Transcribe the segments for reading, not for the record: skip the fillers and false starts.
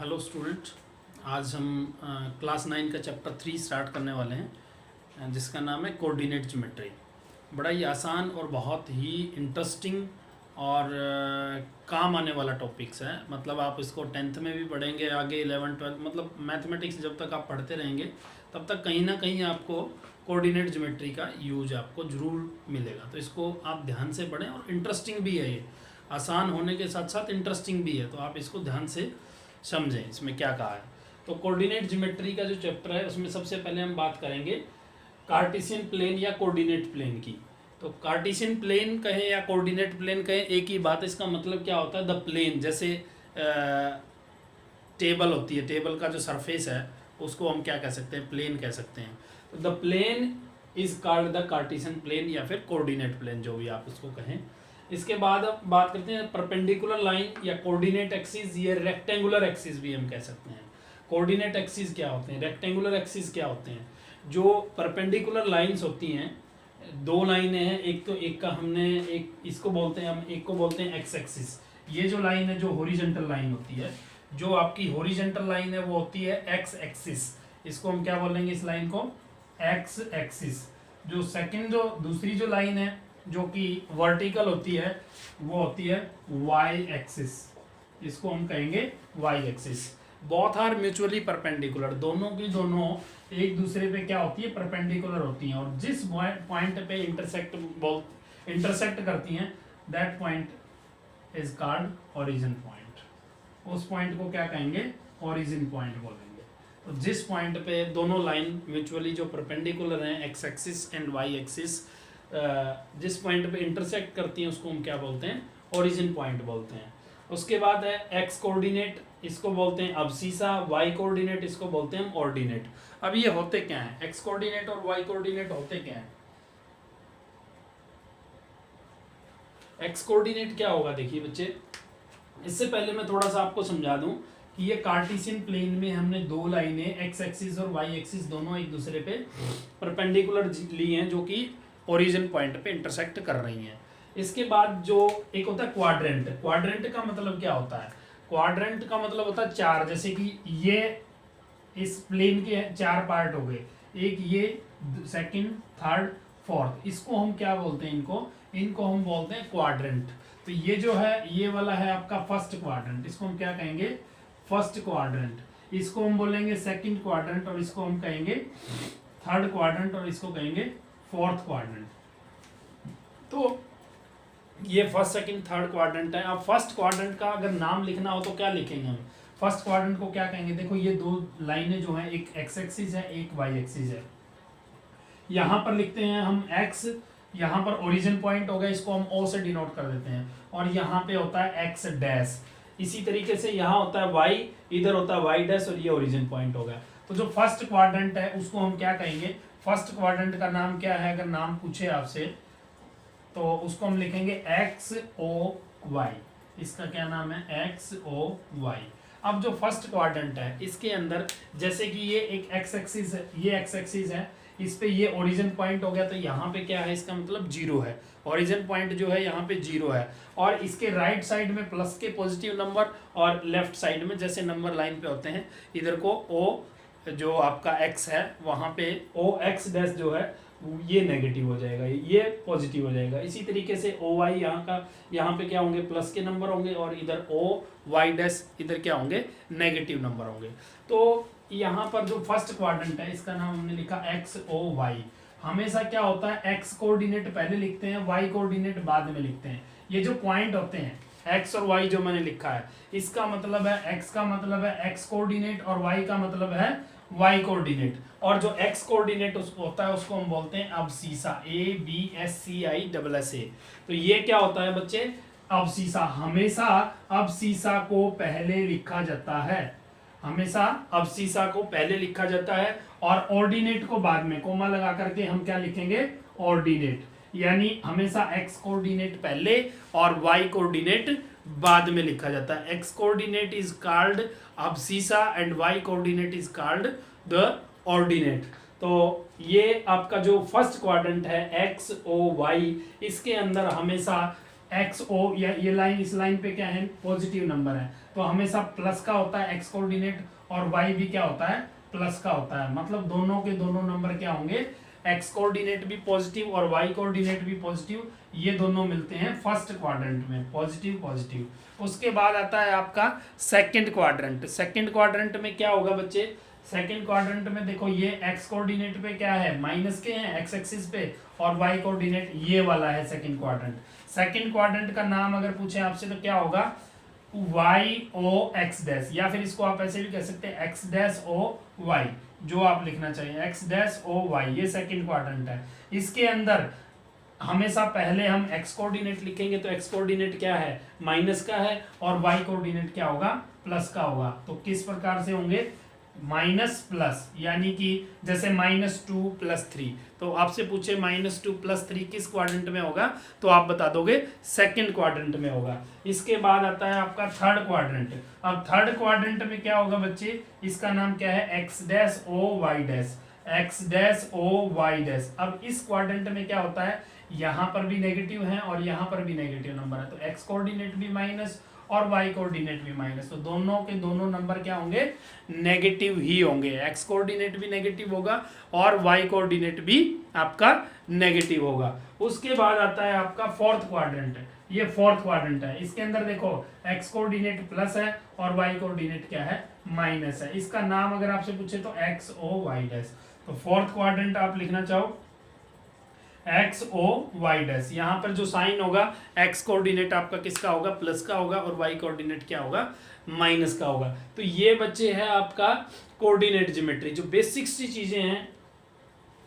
Hello student. आज हम class 9 का चैप्टर 3 स्टार्ट करने वाले हैं, जिसका नाम है कोऑर्डिनेट ज्योमेट्री। बड़ा ही आसान और बहुत ही इंटरेस्टिंग और काम आने वाला टॉपिक्स है। मतलब आप इसको 10th में भी पढ़ेंगे, आगे 11th 12th, मतलब मैथमेटिक्स जब तक आप पढ़ते रहेंगे तब तक कहीं ना कहीं आपको कोऑर्डिनेट ज्योमेट्री का यूज आपको ज़रूर मिलेगा। तो इसको आप ध्यान से पढ़ें, और इंटरेस्टिंग भी है ये, आसान होने के साथ साथ इंटरेस्टिंग भी है, तो आप इसको ध्यान से समझें इसमें क्या कहा है। तो कोऑर्डिनेट ज्योमेट्री का जो चैप्टर है उसमें सबसे पहले हम बात करेंगे कार्टेशियन प्लेन या कोऑर्डिनेट प्लेन की। तो कार्टेशियन प्लेन कहें या कोऑर्डिनेट प्लेन कहें, एक ही बात है। इसका मतलब क्या होता है, द प्लेन, जैसे टेबल होती है, टेबल का जो सरफेस है उसको हम क्या कह सकते हैं, प्लेन कह सकते हैं। तो the plane is called the Cartesian plane या फिर कोऑर्डिनेट प्लेन, जो भी आप उसको कहें। इसके बाद अब बात करते हैं परपेंडिकुलर लाइन या कोऑर्डिनेट एक्सिस या रेक्टेंगुलर एक्सिस भी हम कह सकते हैं। कोऑर्डिनेट एक्सिस क्या होते हैं, रेक्टेंगुलर एक्सिस क्या होते हैं। जो परपेंडिकुलर लाइंस होती हैं, दो लाइनें हैं, एक तो एक का हमने एक इसको बोलते हैं, हम एक को बोलते हैं एक्स एक्सिस। ये जो लाइन है, जो हॉरिजॉन्टल लाइन होती है, जो आपकी हॉरिजॉन्टल लाइन है वो होती है एक्स एक्सिस। इसको हम क्या बोलेंगे, इस लाइन को एक्स एक्सिस। जो सेकंड, जो दूसरी जो लाइन है जो कि वर्टिकल होती है वो होती है वाई एक्सिस। इसको हम कहेंगे y axis. Both are mutually perpendicular, दोनों की दोनों एक दूसरे पे क्या होती है, परपेंडिकुलर होती हैं। और जिस पॉइंट पे इंटरसेक्ट करती हैं, that point is called origin point. उस पॉइंट को क्या कहेंगे, ओरिजिन पॉइंट बोलेंगे। तो जिस पॉइंट पे दोनों लाइन म्यूचुअली जो परपेंडिकुलर हैं, x axis and y axis, जिस पॉइंट पे इंटरसेक्ट करती हैं उसको हम क्या बोलते हैं, ओरिजिन पॉइंट बोलते हैं। उसके बाद है एक्स कोऑर्डिनेट, इसको बोलते हैं अब्सीसा। वाई कोऑर्डिनेट इसको बोलते हैं हम ऑर्डिनेट। अब ये होते क्या हैं, एक्स कोऑर्डिनेट और वाई कोऑर्डिनेट होते क्या हैं। एक्स कोऑर्डिनेट क्या होगा, देखिए बच्चे, इससे पहले मैं थोड़ा सा आपको समझा दूं कि ये कार्टेशियन प्लेन में हमने दो लाइनें एक्स एक्सिस और वाई एक्सिस दोनों एक दूसरे पे परपेंडिकुलर ली हैं, जो कि ओरिजिन पॉइंट पे इंटरसेक्ट कर रही हैं। इसके बाद जो एक होता है क्वाड्रेंट। क्वाड्रेंट का मतलब क्या होता है, क्वाड्रेंट का मतलब होता है चार। जैसे कि ये इस प्लेन के चार पार्ट हो गए, एक ये, सेकंड, थर्ड, फोर्थ, इसको हम क्या बोलते हैं, इनको हम बोलते हैं क्वाड्रेंट। तो ये जो है, ये वाला है आपका फर्स्ट क्वाड्रेंट, इसको हम क्या कहेंगे, फर्स्ट क्वाड्रेंट। इसको हम बोलेंगे सेकंड क्वाड्रेंट, और इसको हम कहेंगे थर्ड क्वाड्रेंट, और इसको कहेंगे फोर्थ क्वाड्रेंट। तो ये फर्स्ट सेकंड थर्ड क्वाड्रेंट है। अब फर्स्ट क्वाड्रेंट का अगर नाम लिखना हो तो क्या लिखेंगे हम, फर्स्ट क्वाड्रेंट को क्या कहेंगे। देखो ये दो लाइनें जो हैं, एक एक्स एक्सिस है, एक वाई एक्सिस है। यहां पर लिखते हैं हम एक्स, यहां पर ओरिजिन पॉइंट हो गया, इसको हम ओ से डिनोट कर देते हैं, और यहाँ पे होता है एक्स डैश। इसी तरीके से यहाँ होता है वाई, इधर होता है वाई डैश, और ये ओरिजिन पॉइंट हो गया। तो जो फर्स्ट क्वाड्रेंट है उसको हम क्या कहेंगे, फर्स्ट क्वाड्रेंट का नाम क्या है, अगर नाम पूछे आपसे तो उसको हम लिखेंगे एक्स ओ वाई। इसका क्या नाम है, एक्स ओ वाई। अब जो फर्स्ट क्वाड्रेंट है इसके अंदर, जैसे कि ये एक एक्स एक्सिस है, ये एक्स एक्सिस है, इस पे ये ओरिजिन पॉइंट हो गया, तो यहाँ पे क्या है, इसका मतलब जीरो है। ओरिजिन पॉइंट जो है यहाँ पे जीरो है, और इसके राइट साइड में प्लस के पॉजिटिव नंबर, और लेफ्ट साइड में जैसे नंबर लाइन पे होते हैं, इधर को ओ जो आपका x है वहाँ पे ओ एक्स डैश जो है ये नेगेटिव हो जाएगा, ये पॉजिटिव हो जाएगा। इसी तरीके से ओ वाई यहाँ पे क्या होंगे, प्लस के नंबर होंगे, और इधर ओ वाई डैश इधर क्या होंगे, नेगेटिव नंबर होंगे। तो यहाँ पर जो फर्स्ट क्वाड्रेंट है इसका नाम हमने लिखा एक्स ओ वाई। हमेशा क्या होता है, एक्स कोऑर्डिनेट पहले लिखते हैं, वाई कोऑर्डिनेट बाद में लिखते हैं। ये जो पॉइंट होते हैं एक्स और वाई जो मैंने लिखा है, इसका मतलब है, एक्स का मतलब है एक्स कोऑर्डिनेट, और वाई का मतलब है वाई कोऑर्डिनेट। और जो एक्स कोऑर्डिनेट उसको होता है उसको हम बोलते हैं अब्सीसा, ABSCISS। तो ये क्या होता है बच्चे, अब्सीसा। हमेशा अब्सीसा को पहले लिखा जाता है, हमेशा अब्सीसा को पहले लिखा जाता है, और ऑर्डिनेट को बाद में कोमा लगा करके हम क्या लिखेंगे, ऑर्डिनेट। यानी हमेशा एक्स कोऑर्डिनेट पहले और वाई कोऑर्डिनेट बाद में लिखा जाता है। X coordinate is called abscissa and Y coordinate is called the ordinate. तो ये आपका जो फर्स्ट क्वाड्रेंट है एक्स ओ वाई, इसके अंदर हमेशा एक्स ओ, या ये लाइन, इस लाइन पे क्या है, पॉजिटिव नंबर है। तो हमेशा प्लस का होता है एक्स कोऑर्डिनेट, और वाई भी क्या होता है, प्लस का होता है। मतलब दोनों के दोनों नंबर क्या होंगे, एक्स कोऑर्डिनेट भी पॉजिटिव और वाई कोऑर्डिनेट भी पॉजिटिव, ये दोनों मिलते हैं फर्स्ट क्वाड्रेंट में, पॉजिटिव पॉजिटिव। उसके बाद आता है आपका सेकंड क्वाड्रेंट। सेकंड क्वाड्रेंट में क्या होगा बच्चे, सेकंड क्वाड्रेंट में देखो ये एक्स कोऑर्डिनेट पे क्या है, माइनस के हैं एक्स एक्सिस पे, और वाई कोऑर्डिनेट ये वाला है सेकंड क्वाड्रेंट। सेकंड क्वाड्रेंट का नाम अगर पूछे आपसे तो क्या होगा, वाई ओ एक्स डैश, या फिर इसको आप ऐसे भी कह सकते हैं एक्स डैश ओ वाई, जो आप लिखना चाहिए एक्स डैश ओ वाई, ये सेकंड क्वाड्रेंट है। इसके अंदर हमेशा पहले हम एक्स कोऑर्डिनेट लिखेंगे तो एक्स कोऑर्डिनेट क्या है, माइनस का है, और वाई कोऑर्डिनेट क्या होगा, प्लस का होगा। तो किस प्रकार से होंगे, माइनस प्लस, यानी कि जैसे -2 + 3, तो आपसे पूछे -2 + 3 किस क्वाड्रेंट में होगा, तो आप बता दोगे सेकंड क्वाड्रेंट में होगा। इसके बाद आता है आपका थर्ड क्वाड्रेंट। अब थर्ड क्वाड्रेंट में क्या होगा बच्चे, इसका नाम क्या है, x dash o y dash, x dash o y dash. अब इस क्वाड्रेंट में क्या होता है, यहाँ पर भी नेगेटिव है और यहाँ पर भी नेगेटिव नंबर है, तो एक्स कोऑर्डिनेट भी माइनस और वाई कोऑर्डिनेट भी माइनस, तो दोनों के दोनों नंबर क्या होंगे, नेगेटिव ही होंगे। एक्स कोऑर्डिनेट भी नेगेटिव होगा और वाई कोऑर्डिनेट भी आपका नेगेटिव होगा। उसके बाद आता है आपका फोर्थ क्वाड्रेंट, ये फोर्थ क्वाड्रेंट है। इसके अंदर देखो एक्स कोऑर्डिनेट प्लस है और वाई कोऑर्डिनेट क्या है, माइनस है। इसका नाम अगर आपसे पूछे तो एक्स ओ वाई डैश। तो फोर्थ क्वाड्रेंट आप लिखना चाहो एक्स ओ वाई डैश। यहाँ पर जो साइन होगा, एक्स कोऑर्डिनेट आपका किसका होगा, प्लस का होगा, और वाई कोऑर्डिनेट क्या होगा, माइनस का होगा। तो ये बच्चे है आपका कोऑर्डिनेट ज्योमेट्री। जो बेसिक सी चीजें हैं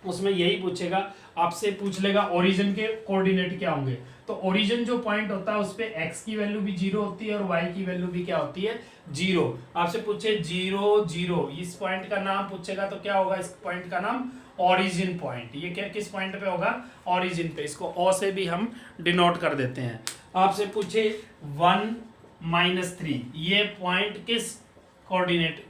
उसमें यही पूछेगा, आपसे पूछ लेगा ओरिजिन के कोऑर्डिनेट क्या होंगे। तो ओरिजिन जो पॉइंट होता है उस पे एक्स की वैल्यू भी 0 होती है और वाई की वैल्यू भी क्या होती है, 0। आपसे पूछे 0 0, इस पॉइंट का नाम पूछेगा तो क्या होगा, इस पॉइंट का नाम ओरिजिन पॉइंट। ये क्या किस पॉइंट पे होगा, ओरिजिन पे। इसको ओ से भी हम डिनोट कर देते हैं। आपसे पूछे 1 -3, ये पॉइंट किस कोऑर्डिनेट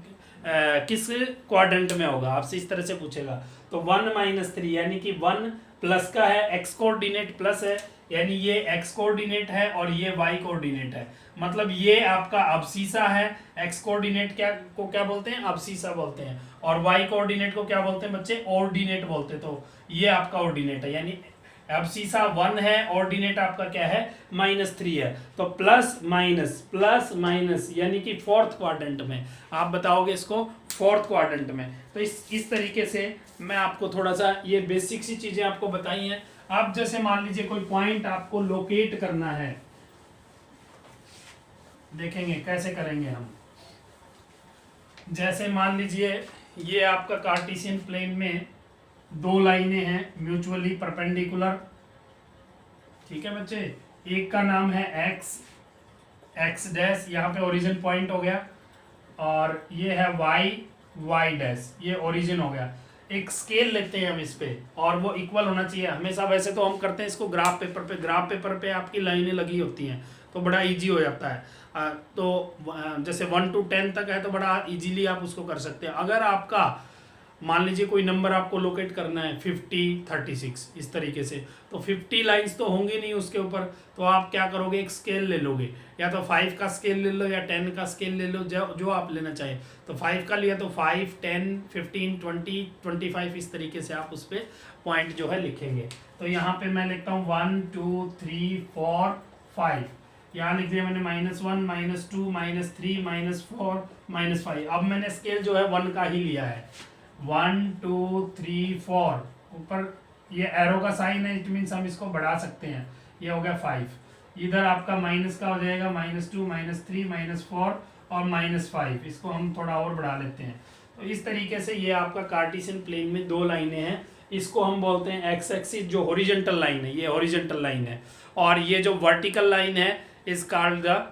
किस क्वाड्रेंट में होगा, आपसे इस तरह से पूछेगा। तो 1 -3 यानी कि 1 प्लस का है, एक्स कोऑर्डिनेट प्लस है, यानी ये एक्स कोऑर्डिनेट है और ये वाई कोऑर्डिनेट है। मतलब ये आपका अबसीसा है। एक्स कोऑर्डिनेट क्या बोलते हैं, अबसीसा बोलते हैं, और वाई कोऑर्डिनेट को क्या बोलते हैं बच्चे, ऑर्डिनेट बोलते हैं। तो ये आपका ऑर्डिनेट है, यानी अबसीसा 1 है, ऑर्डिनेट आपका क्या है, -3 है। तो प्लस माइनस यानी कि फोर्थ क्वाड्रेंट में आप बताओगे इसको, फोर्थ क्वाड्रेंट में। तो इस तरीके से मैं आपको थोड़ा सा ये बेसिक सी चीजें आपको बताई हैं। आप जैसे मान लीजिए कोई पॉइंट आपको लोकेट करना है, देखेंगे कैसे करेंगे हम। जैसे मान लीजिए ये आपका कार्टेशियन प्लेन में दो लाइनें हैं म्यूचुअली परपेंडिकुलर, ठीक है बच्चे। एक का नाम है एक्स डैश, यहाँ पे ओरिजिन पॉइंट हो गया, और ये है वाई डैश, ये ओरिजिन हो गया। एक स्केल लेते हैं हम इस पे, और वो इक्वल होना चाहिए हमेशा। वैसे तो हम करते हैं इसको ग्राफ पेपर पे आपकी लाइनें लगी होती हैं तो बड़ा इजी हो जाता है। तो जैसे 1 to 10 तक है तो बड़ा इजीली आप उसको कर सकते हैं। अगर आपका मान लीजिए कोई नंबर आपको लोकेट करना है 50 36 इस तरीके से, तो 50 लाइंस तो होंगी नहीं उसके ऊपर, तो आप क्या करोगे, एक स्केल ले लोगे, या तो 5 का स्केल ले लो या 10 का स्केल ले लो, जो आप लेना चाहे। तो 5 का लिया तो 5 10 15 20 25 इस तरीके से आप उस पर पॉइंट जो है लिखेंगे। तो यहाँ पे मैं लिखता हूँ 1 2 3 4 5, यहाँ लिख दिया मैंने -1 -2 -3 -4 -5। अब मैंने स्केल जो है 1 का ही लिया है, 1 2 3 4, ऊपर ये एरो का साइन है, इट मीन्स हम इसको बढ़ा सकते हैं। ये हो गया 5, इधर आपका माइनस का हो जाएगा -2 -3 -4 और -5, इसको हम थोड़ा और बढ़ा लेते हैं। तो इस तरीके से ये आपका कार्टेशियन प्लेन में दो लाइनें हैं, इसको हम बोलते हैं एक्स एक्सिस, जो हॉरिजॉन्टल लाइन है, ये हॉरिजॉन्टल लाइन है, और ये जो वर्टिकल लाइन है is called the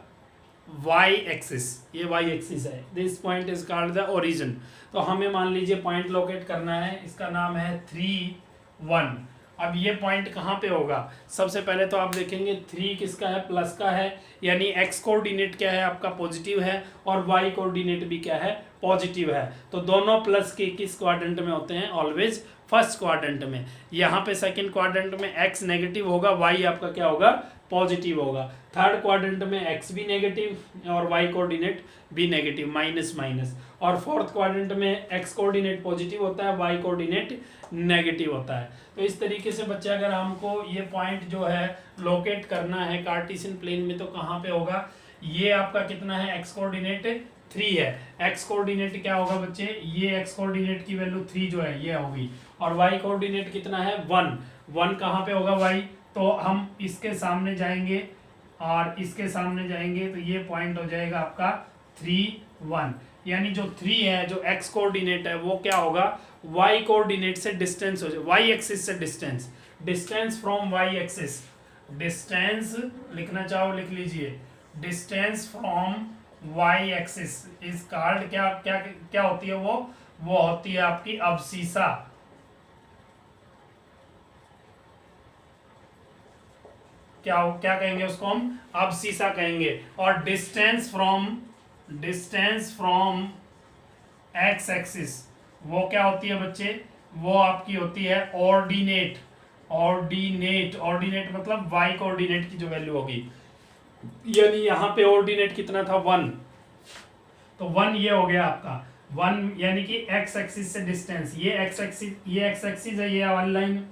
y axis, ये वाई एक्सिस है। This point is called the origin. तो हमें मान लीजिए पॉइंट लोकेट करना है, इसका नाम है 3 1। अब ये पॉइंट कहाँ पे होगा, सबसे पहले तो आप देखेंगे 3 किसका है, प्लस का है, यानी एक्स कोऑर्डिनेट क्या है आपका, पॉजिटिव है, और वाई कोऑर्डिनेट भी क्या है, पॉजिटिव है। तो दोनों प्लस के किस क्वाड्रेंट में होते हैं, ऑलवेज फर्स्ट क्वाड्रेंट में। यहाँ पे सेकंड क्वाड्रेंट में एक्स नेगेटिव होगा, वाई आपका क्या होगा, पॉजिटिव होगा। थर्ड क्वाड्रेंट में एक्स भी नेगेटिव और वाई कोऑर्डिनेट भी नेगेटिव, माइनस माइनस। और फोर्थ क्वाड्रेंट में एक्स कोऑर्डिनेट पॉजिटिव होता है, वाई कोऑर्डिनेट नेगेटिव होता है। तो इस तरीके से बच्चे अगर हमको ये पॉइंट जो है लोकेट करना है कार्टेशियन प्लेन में, तो कहाँ पे होगा, ये आपका कितना है, एक्स कोऑर्डिनेट 3 है। एक्स कोऑर्डिनेट क्या होगा बच्चे, ये एक्स कोऑर्डिनेट की वैल्यू 3 जो है ये होगी, और वाई कोऑर्डिनेट कितना है 1। 1 कहाँ पे होगा वाई, तो हम इसके सामने जाएंगे और इसके सामने जाएंगे तो ये पॉइंट हो जाएगा आपका 3 1, यानी जो 3 है जो एक्स कोऑर्डिनेट है वो क्या होगा, वाई कोऑर्डिनेट से डिस्टेंस हो जाए, वाई एक्सिस से distance, distance from y axis, distance लिखना चाहो लिख लीजिए, distance from y axis is called क्या क्या क्या होती है वो होती है आपकी अब्सिसा। क्या कहेंगे उसको हम, अब्सिसा कहेंगे। और डिस्टेंस फ्रॉम एक्स एक्सिस वो क्या होती है बच्चे, वो आपकी होती है ऑर्डिनेट। ऑर्डिनेट मतलब वाई कोऑर्डिनेट की जो वैल्यू होगी, यानी यहाँ पे ऑर्डिनेट कितना था 1, तो 1 ये हो गया आपका 1, यानी कि एक्स एक्सिस से डिस्टेंस, ये एक्स एक्सिस है, ये वाली लाइन,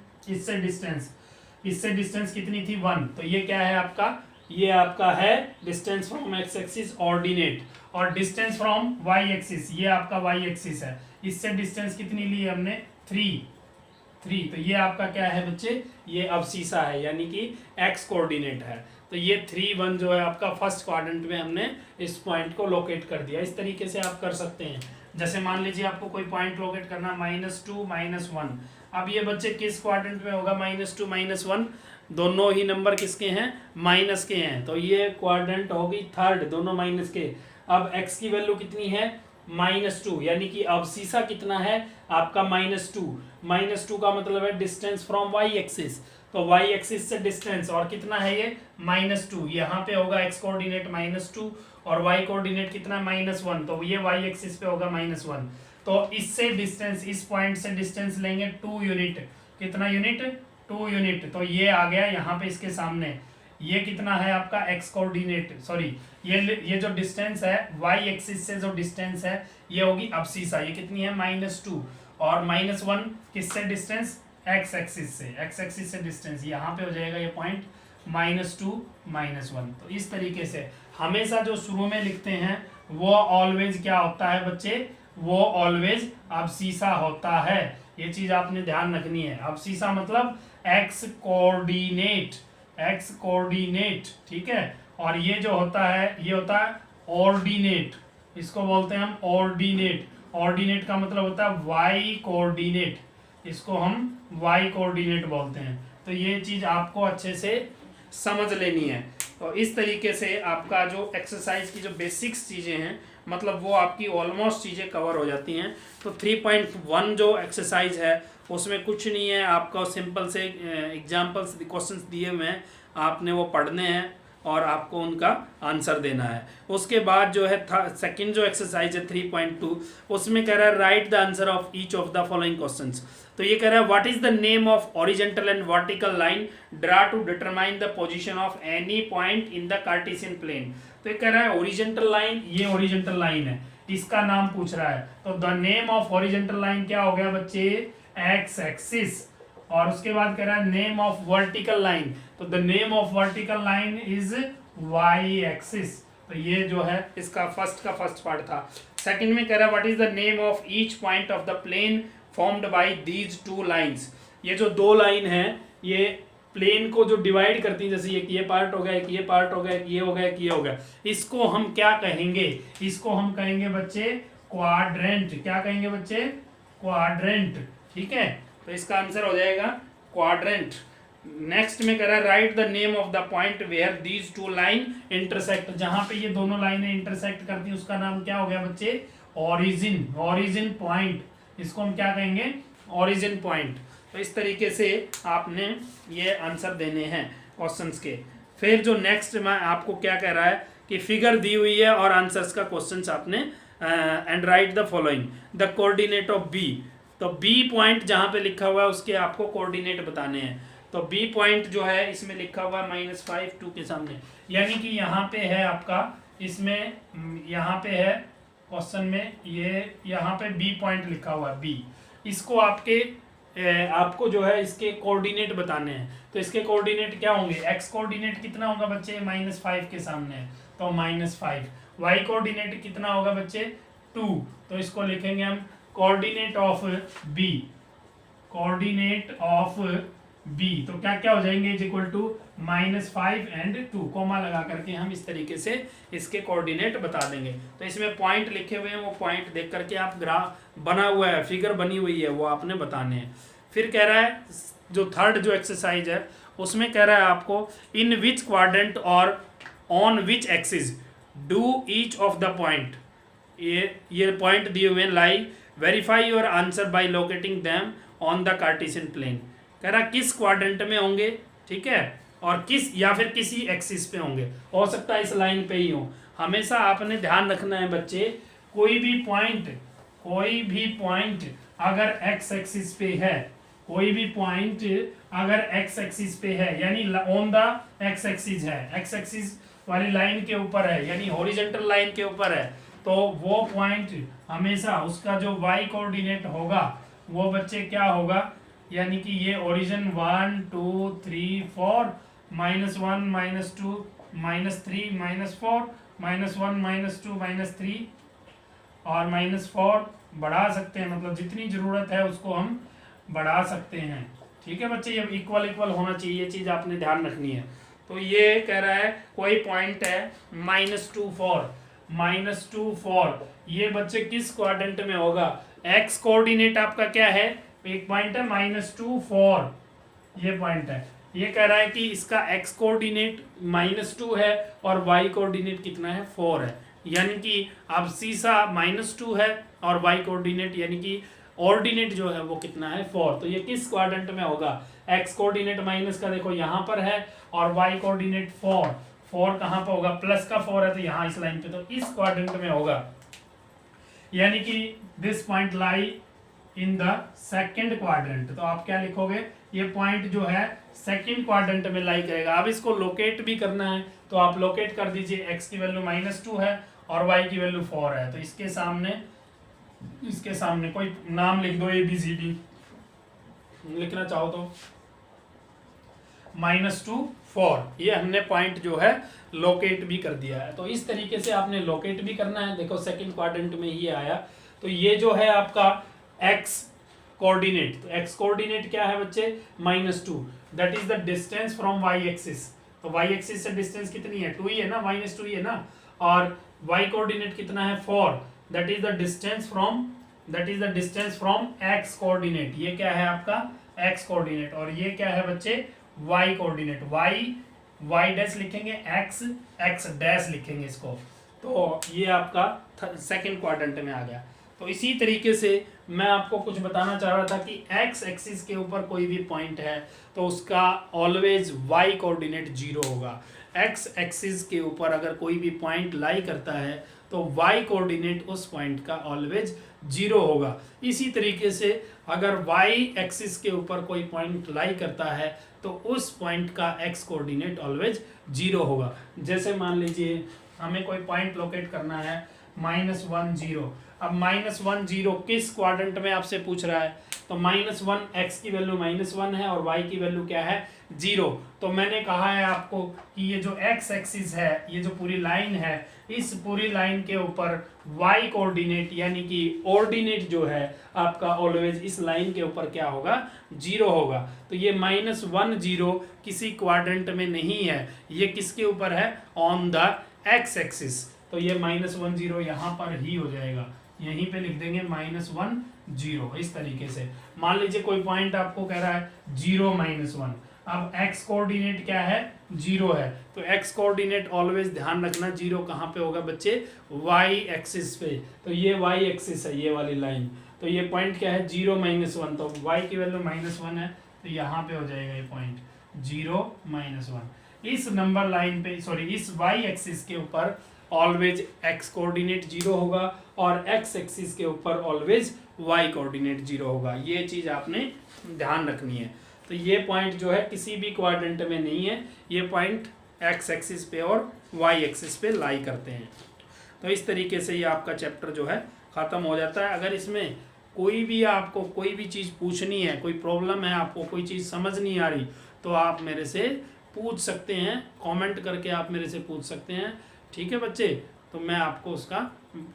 इससे डिस्टेंस कितनी थी 1, तो ये क्या है आपका, ये आपका है distance from x axis ordinate. और डिस्टेंस फ्रॉम वाई एक्सिस ये आपका वाई एक्सिस है, इससे डिस्टेंस कितनी ली हमने 3, तो ये आपका क्या है बच्चे, ये अब्सिसा है, यानी कि एक्स कोऑर्डिनेट है। तो ये 3 1 जो है आपका फर्स्ट क्वाड्रेंट में हमने इस पॉइंट को लोकेट कर दिया। इस तरीके से आप कर सकते हैं। जैसे मान लीजिए आपको कोई पॉइंट लोकेट करना -2 -1, अब ये बच्चे किस क्वाड्रेंट में होगा, -2 -1 दोनों ही नंबर किसके हैं, माइनस के हैं, तो ये क्वाड्रेंट होगी थर्ड, दोनों माइनस के। अब x की वैल्यू कितनी है -2, यानी कि अब्सिसा कितना है आपका -2 का मतलब है डिस्टेंस फ्रॉम y एक्सिस, तो y एक्सिस से डिस्टेंस, और कितना है ये -2, यहाँ पे होगा x कोऑर्डिनेट -2 और y कोऑर्डिनेट कितना -1, तो ये y एक्सिस पे होगा -1। तो इससे डिस्टेंस, इस पॉइंट से डिस्टेंस लेंगे 2 यूनिट, कितना यूनिट 2 यूनिट, तो ये आ गया यहाँ पे इसके सामने, ये कितना है आपका x कोऑर्डिनेट, सॉरी ये जो डिस्टेंस है y एक्सिस से जो डिस्टेंस है ये होगी अब्सिसा, ये कितनी है -2, और -1 किससे डिस्टेंस, x एक्सिस से डिस्टेंस, यहाँ पे हो जाएगा ये पॉइंट -2 -1। तो इस तरीके से हमेशा जो शुरू में लिखते हैं वो ऑलवेज क्या होता है बच्चे, वो ऑलवेज अब्सिसा होता है, ये चीज आपने ध्यान रखनी है। अब्सिसा मतलब x कोऑर्डिनेट, ठीक है। और ये जो होता है ये होता है ऑर्डिनेट, इसको बोलते हैं हम ऑर्डिनेट का मतलब होता है y कोऑर्डिनेट, इसको हम y कोऑर्डिनेट बोलते हैं। तो ये चीज आपको अच्छे से समझ लेनी है। तो इस तरीके से आपका जो एक्सरसाइज की जो बेसिक्स चीज़ें हैं, मतलब वो आपकी ऑलमोस्ट चीज़ें कवर हो जाती हैं। तो 3.1 जो एक्सरसाइज है उसमें कुछ नहीं है, आपका सिंपल से एग्जाम्पल्स क्वेश्चंस दिए हुए हैं, आपने वो पढ़ने हैं और आपको उनका आंसर देना है। उसके बाद जो है सेकंड जो एक्सरसाइज है 3.2, उसमें कह रहा है write the answer of each of the following questions. तो ये कह रहा है what is the name of horizontal and vertical line draw to determine the position of any point in the Cartesian plane. तो ये कह रहा है हॉरिजॉन्टल लाइन, ये हॉरिजॉन्टल लाइन है, इसका नाम पूछ रहा है। तो the name of horizontal line क्या हो गया बच्चे, एक्स एक्सिस। और उसके बाद कह रहा है नेम ऑफ वर्टिकल लाइन, तो the name of vertical line is y axis. तो ये जो है इसका फर्स्ट पार्ट था। सेकंड में कह रहा है what is the name of each point of the plane formed by these two lines. ये जो दो लाइन है ये प्लेन को जो डिवाइड करती है, जैसे ये पार्ट हो गया, ये पार्ट हो गया, ये हो गया, ये हो गया, इसको हम क्या कहेंगे, इसको हम कहेंगे बच्चे क्वाड्रेंट। क्या कहेंगे बच्चे, क्वाड्रेंट, ठीक है। तो इसका आंसर हो जाएगा क्वाड्रेंट। नेक्स्ट में कह रहा है write the name of the point where these two line intersect. जहां पे ये दोनों लाइनें इंटरसेक्ट करती हैं उसका नाम क्या हो गया बच्चे, ओरिजिन पॉइंट। इसको हम क्या कहेंगे, ओरिजिन पॉइंट। तो इस तरीके से आपने ये आंसर देने हैं क्वेश्चंस के। फिर जो नेक्स्ट में आपको क्या कह रहा है कि फिगर दी हुई है और आंसर्स का क्वेश्चंस आपने and write the following the coordinate of B. तो बी पॉइंट जहाँ पे लिखा हुआ है उसके आपको कोऑर्डिनेट बताने हैं। तो बी पॉइंट जो है इसमें लिखा हुआ है -5 2 के सामने, यानी कि यहाँ पे है आपका, इसमें यहाँ पे है क्वेश्चन में, ये यहाँ पे बी पॉइंट लिखा हुआ है बी। इसको आपको जो है इसके कोऑर्डिनेट बताने हैं। तो इसके कोऑर्डिनेट क्या होंगे, एक्स कोऑर्डिनेट कितना होगा बच्चे, -5 के सामने है तो -5। वाई कोऑर्डिनेट कितना होगा बच्चे, 2, तो इसको लिखेंगे हम coordinate of B, coordinate of B. तो क्या क्या हो जाएंगे, is equal to -5 and 2, comma लगा करके हम इस तरीके से इसके कोऑर्डिनेट बता देंगे। तो इसमें पॉइंट लिखे हुए हैं, वो पॉइंट देख करके आप ग्राफ बना हुआ है, फिगर बनी हुई है, वो आपने बताने हैं। फिर कह रहा है जो थर्ड जो एक्सरसाइज है उसमें कह रहा है आपको, इन विच क्वाड्रेंट और on which axis do each of the point, ये पॉइंट दिए हुए lie, verify your answer by locating them on the Cartesian plane. कह रहा किस क्वाड्रेंट में होंगे, ठीक है, और किस या फिर किसी एक्सिस पे होंगे, हो सकता है इस लाइन पे ही हो। हमेशा आपने ध्यान रखना है बच्चे, कोई भी पॉइंट अगर एक्स एक्सिस पे है, कोई भी पॉइंट अगर एक्स एक्सिस पे है, यानी ऑन द एक्स एक्सिस है, एक्स एक्सिस वाली लाइन के ऊपर है, यानी हॉरिजॉन्टल लाइन के ऊपर है, तो वो पॉइंट हमेशा उसका जो वाई कोऑर्डिनेट होगा वो बच्चे क्या होगा, यानी कि ये ओरिजिन 1 2 3 4 -1 -2 -3 -4 -1 -2 -3 और -4 बढ़ा सकते हैं, मतलब जितनी जरूरत है उसको हम बढ़ा सकते हैं। ठीक है बच्चे, ये इक्वल होना चाहिए, ये चीज आपने ध्यान रखनी है। तो ये कह रहा है कोई पॉइंट है -2 4, ये बच्चे किस क्वाड्रेंट में होगा, एक्स कोऑर्डिनेट आपका क्या है, एक पॉइंट है -2 4, ये पॉइंट है। ये कह रहा है कि इसका एक्स कोऑर्डिनेट -2 है और वाई कोऑर्डिनेट कितना है, 4 है, यानी कि अब सीसा -2 है और वाई कोऑर्डिनेट यानी कि ऑर्डिनेट जो है वो कितना है, 4। तो ये किस क्वाड्रेंट में होगा, एक्स कोऑर्डिनेट माइनस का देखो यहाँ पर है और वाई कोऑर्डिनेट 4 कहाँ पर होगा, प्लस का 4 है तो यहाँ इस लाइन पे, तो इस क्वाड्रेंट में होगा, यानी कि this point lie in the second quadrant. तो आप क्या लिखोगे, ये पॉइंट जो है सेकंड क्वाड्रेंट में लाई करेगा। अब इसको लोकेट भी करना है तो आप लोकेट कर दीजिए, एक्स की वैल्यू -2 है और वाई की वैल्यू 4 है, तो इसके सामने कोई नाम लिख दो, ABCD लिखना चाहो तो, -2 4, ये हमने पॉइंट जो है लोकेट भी कर दिया है। तो इस तरीके से आपने लोकेट भी करना है। देखो सेकंड क्वाड्रेंट में ही आया, तो ये जो है आपका एक्स कोऑर्डिनेट, तो एक्स कोऑर्डिनेट क्या है बच्चे, -2, that is the distance from y axis. तो वाई एक्सिस से डिस्टेंस कितनी है, 2 ही है ना, -2 ही है ना, और वाई कोऑर्डिनेट कितना है, 4, that is the distance from x coordinate. ये क्या है आपका एक्स कोऑर्डिनेट, और ये क्या है बच्चे, वाई कोऑर्डिनेट, वाई डैश लिखेंगे, एक्स डैश लिखेंगे इसको। तो ये आपका सेकंड क्वाड्रेंट में आ गया। तो इसी तरीके से मैं आपको कुछ बताना चाह रहा था कि एक्स एक्सिस के ऊपर कोई भी पॉइंट है तो उसका ऑलवेज वाई कोऑर्डिनेट 0 होगा। एक्स एक्सिस के ऊपर अगर कोई भी पॉइंट लाई करता है तो वाई कोऑर्डिनेट उस पॉइंट का ऑलवेज 0 होगा। इसी तरीके से अगर वाई एक्सिस के ऊपर कोई पॉइंट लाई करता है तो उस पॉइंट का एक्स कोऑर्डिनेट ऑलवेज 0 होगा। जैसे मान लीजिए हमें कोई पॉइंट लोकेट करना है -1 0, अब -1 0 किस क्वाड्रेंट में आपसे पूछ रहा है, तो -1 एक्स की वैल्यू -1 है और वाई की वैल्यू क्या है, 0। तो मैंने कहा है आपको कि ये जो एक्स एक्सिस है, ये जो पूरी लाइन है, इस पूरी लाइन के ऊपर वाई कोऑर्डिनेट यानी कि ऑर्डिनेट जो है आपका ऑलवेज इस लाइन के ऊपर क्या होगा, 0 होगा। तो ये -1 0 किसी क्वाड्रेंट में नहीं है, ये किसके ऊपर है, ऑन द एक्स एक्सिस। तो ये -1 0 यहाँ पर ही हो जाएगा, यहीं पे लिख देंगे -1 0। इस तरीके से मान लीजिए कोई पॉइंट आपको कह रहा है 0 -1, अब x कोऑर्डिनेट क्या है, 0 है, तो x कोऑर्डिनेट ऑलवेज ध्यान रखना 0 कहाँ पे होगा बच्चे, y एक्सिस पे। तो ये y एक्सिस है, ये वाली लाइन, तो ये पॉइंट क्या है, 0 -1, तो y की वैल्यू -1 है, तो यहाँ पे हो जाएगा ये पॉइंट 0 -1। इस नंबर लाइन पे, सॉरी इस y एक्सिस के ऊपर ऑलवेज x कोऑर्डिनेट 0 होगा और x एक्सिस के ऊपर ऑलवेज y कोऑर्डिनेट 0 होगा। ये चीज आपने ध्यान रखनी है। तो तो ये पॉइंट जो है किसी भी क्वाड्रेंट में नहीं है, ये पॉइंट एक्स एक्सिस पे और वाई एक्सिस पे लाई करते हैं। तो इस तरीके से ये आपका चैप्टर जो है ख़त्म हो जाता है। अगर इसमें कोई भी आपको कोई भी चीज़ पूछनी है, कोई प्रॉब्लम है, आपको कोई चीज़ समझ नहीं आ रही, तो आप मेरे से पूछ सकते हैं, कमेंट करके आप मेरे से पूछ सकते हैं। ठीक है बच्चे, तो मैं आपको उसका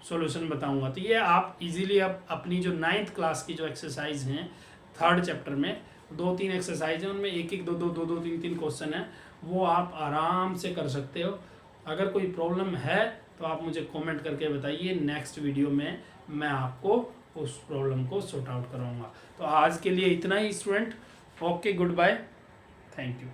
सॉल्यूशन बताऊंगा। तो ये आप इजीली अब अपनी जो 9th क्लास की जो एक्सरसाइज हैं 3rd चैप्टर में 2-3 एक्सरसाइज हैं, उनमें 1-1, 2-2, 2-2, 3-3 क्वेश्चन हैं, वो आप आराम से कर सकते हो। अगर कोई प्रॉब्लम है तो आप मुझे कमेंट करके बताइए, नेक्स्ट वीडियो में मैं आपको उस प्रॉब्लम को सॉर्ट आउट कराऊंगा। तो आज के लिए इतना ही student, okay, goodbye, thank you.